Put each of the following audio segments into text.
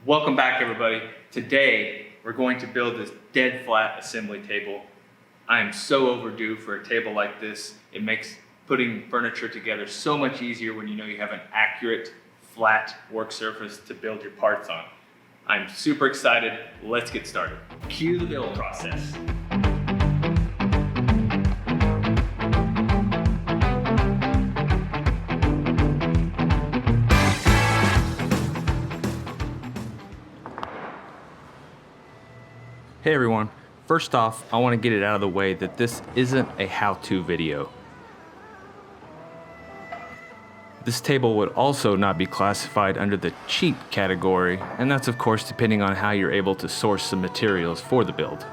Welcome back, everybody. Today, we're going to build this dead flat assembly table. I am so overdue for a table like this. It makes putting furniture together so much easier when you know you have an accurate, flat work surface to build your parts on. I'm super excited. Let's get started. Cue the build process. Hey everyone, first off, I want to get it out of the way that this isn't a how-to video. This table would also not be classified under the cheap category, and that's of course depending on how you're able to source some materials for the build.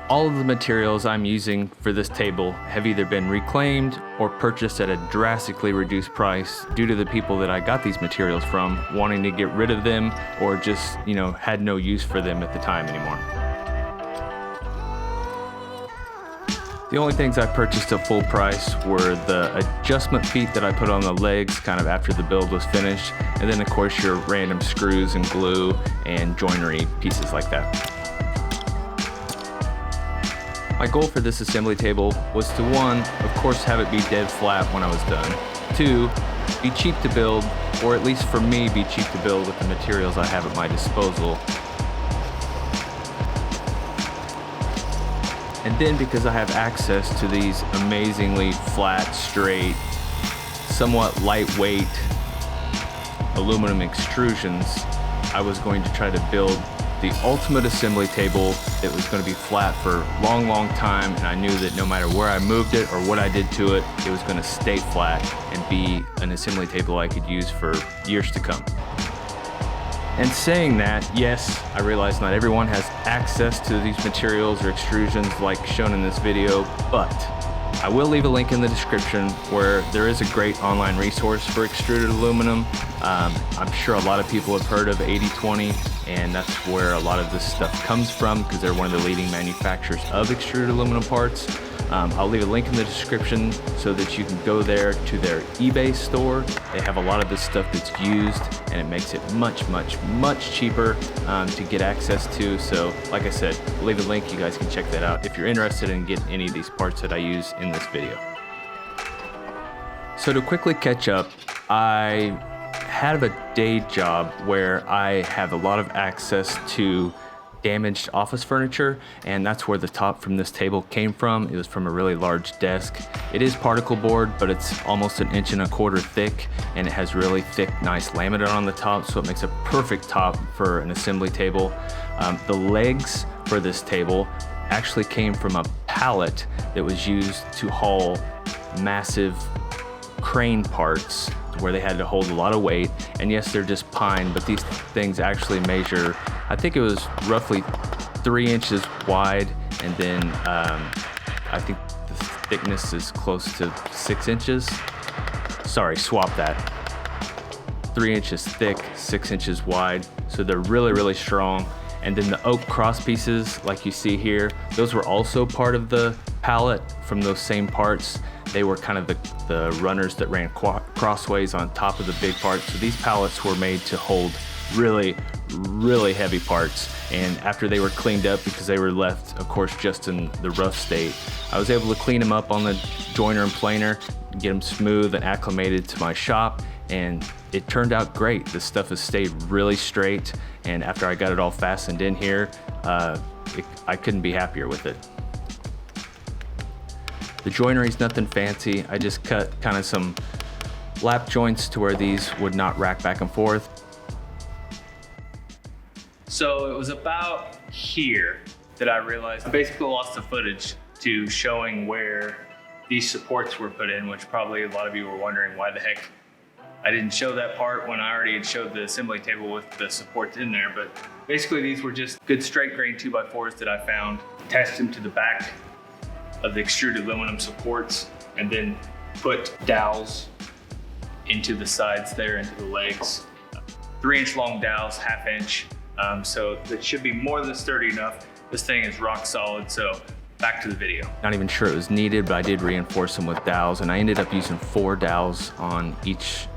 All of the materials I'm using for this table have either been reclaimed or purchased at a drastically reduced price due to the people that I got these materials from wanting to get rid of them or just, had no use for them at the time anymore. The only things I purchased at full price were the adjustment feet that I put on the legs kind of after the build was finished, and then of course your random screws and glue and joinery pieces like that. My goal for this assembly table was to, one, of course have it be dead flat when I was done. Two, be cheap to build, or at least for me, be cheap to build with the materials I have at my disposal. And then because I have access to these amazingly flat, straight, somewhat lightweight aluminum extrusions, I was going to try to build the ultimate assembly table that was going to be flat for a long time, and I knew that no matter where I moved it or what I did to it, it was going to stay flat and be an assembly table I could use for years to come. And saying that, yes, I realize not everyone has access to these materials or extrusions like shown in this video, but I will leave a link in the description where there is a great online resource for extruded aluminum. I'm sure a lot of people have heard of 80/20, and that's where a lot of this stuff comes from because they're one of the leading manufacturers of extruded aluminum parts. I'll leave a link in the description so that you can go there to their eBay store. They have a lot of this stuff that's used, and it makes it much cheaper to get access to. So like I said, I'll leave a link. You guys can check that out if you're interested in getting any of these parts that I use in this video. So to quickly catch up, I have a day job where I have a lot of access to damaged office furniture, and that's where the top from this table came from. It was from a really large desk. It is particle board, but it's almost 1.25 inches thick, and it has really thick, nice laminate on the top, so it makes a perfect top for an assembly table. The legs for this table actually came from a pallet that was used to haul massive crane parts where they had to hold a lot of weight. And yes, they're just pine, but these things actually measure, I think it was roughly 3 inches wide, and then I think the thickness is close to 6 inches. Sorry, swap that. 3 inches thick, 6 inches wide. So they're really strong. And then the oak cross pieces, like you see here, those were also part of the pallet from those same parts. They were kind of the runners that ran crossways on top of the big parts. So these pallets were made to hold really heavy parts. And after they were cleaned up, because they were left, of course, just in the rough state, I was able to clean them up on the joiner and planer, get them smooth and acclimated to my shop, and it turned out great. This stuff has stayed really straight, and after I got it all fastened in here, I couldn't be happier with it. The joinery is nothing fancy. I just cut kind of some lap joints to where these would not rack back and forth. So it was about here that I realized I basically lost the footage to showing where these supports were put in, which probably a lot of you were wondering why the heck I didn't show that part when I already had showed the assembly table with the supports in there. But basically these were just good straight grain 2x4s that I found, attached them to the back of the extruded aluminum supports, and then put dowels into the sides there, into the legs. 3-inch long dowels, 1/2 inch. So that should be more than sturdy enough. This thing is rock solid, so back to the video. Not even sure it was needed, but I did reinforce them with dowels, and I ended up using 4 dowels on each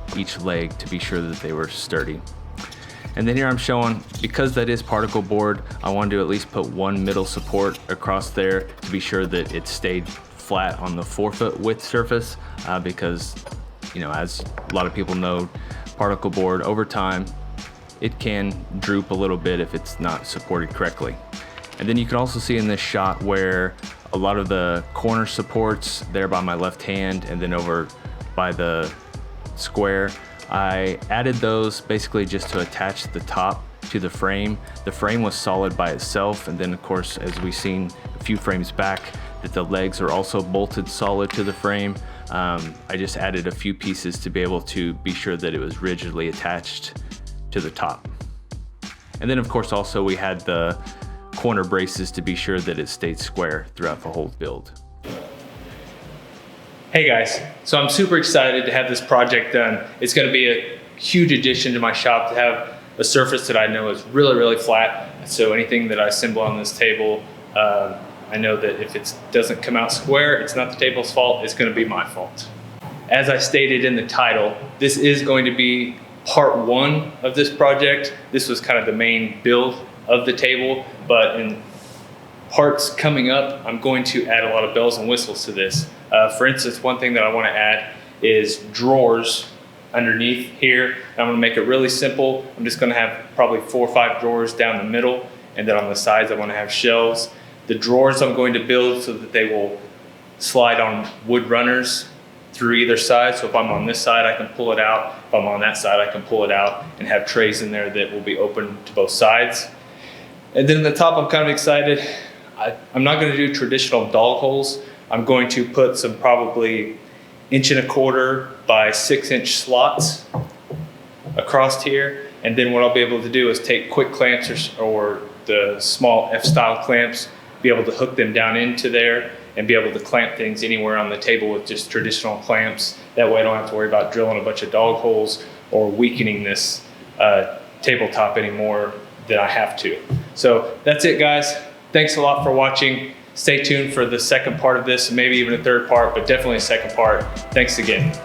leg to be sure that they were sturdy. And then here I'm showing, because that is particle board, I wanted to at least put one middle support across there to be sure that it stayed flat on the 4-foot width surface, because, you know, as a lot of people know, particle board over time, it can droop a little bit if it's not supported correctly. And then you can also see in this shot where a lot of the corner supports there by my left hand and then over by the square, I added those basically just to attach the top to the frame. The frame was solid by itself, and then of course, as we've seen a few frames back, that the legs are also bolted solid to the frame. I just added a few pieces to be able to be sure that it was rigidly attached to the top. And then of course also we had the corner braces to be sure that it stayed square throughout the whole build. Hey guys, so I'm super excited to have this project done. It's gonna be a huge addition to my shop to have a surface that I know is really, really flat. So anything that I assemble on this table, I know that if it doesn't come out square, it's not the table's fault, it's gonna be my fault. As I stated in the title, this is going to be part 1 of this project. This was kind of the main build of the table, but in parts coming up, I'm going to add a lot of bells and whistles to this. For instance, one thing that I want to add is drawers underneath here. I'm going to make it really simple. I'm just going to have probably 4 or 5 drawers down the middle, and then on the sides I want to have shelves. The drawers I'm going to build so that they will slide on wood runners through either side. So if I'm on this side, I can pull it out. If I'm on that side, I can pull it out and have trays in there that will be open to both sides. And then at the top, I'm kind of excited. I'm not going to do traditional dog holes. I'm going to put some probably 1.25 by 6-inch slots across here. And then what I'll be able to do is take quick clamps or the small F-style clamps, be able to hook them down into there and be able to clamp things anywhere on the table with just traditional clamps. That way I don't have to worry about drilling a bunch of dog holes or weakening this tabletop anymore than I have to. So that's it, guys. Thanks a lot for watching. Stay tuned for the second part of this, maybe even a third part, but definitely a second part. Thanks again.